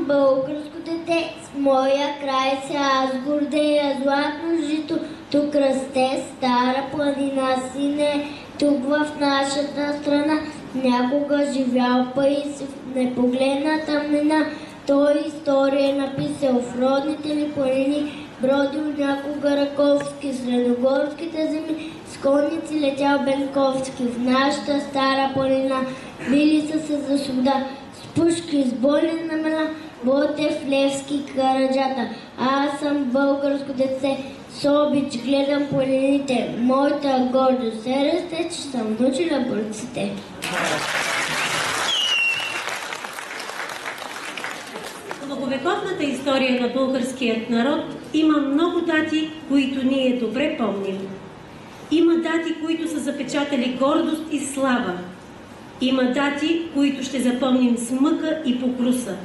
съм българско дете, с моя край се аз гордея, златно жито, тук расте стара планина, сине, тук в нашата страна, някога живял Паисий в непогледна тъмнина, той история написал в родните ни планини, бродил някога Раковски, средогорските земи, с конници летял Бенковски, в нашата стара планина, били са се за свобода, с пушки, с бойни знамена, Ботев, Левски, Караджата. Аз съм българско дете, с обич гледам планините, моята гордост се расте, че съм научила борците. В многовековната история на българският народ има много дати, които ние добре помним. Има дати, които са запечатали гордост и слава. Има дати, които ще запомним с мъка и покруса.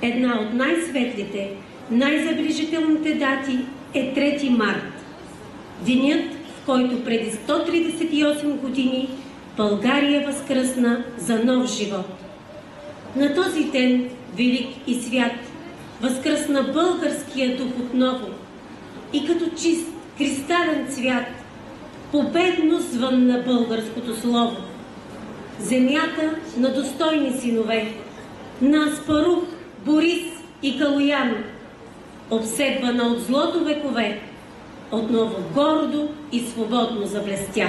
Една от най-светлите, най-забележителните дати е 3 март. Денят, в който преди 138 години България възкръсна за нов живот. На този ден, велик и свят, възкръсна българския дух отново и като чист кристален цвят победно звънна българското слово. Земята на достойни синове, на Аспарух, Борис и Калоян, обсебвана от злото векове, отново гордо и свободно заблестя.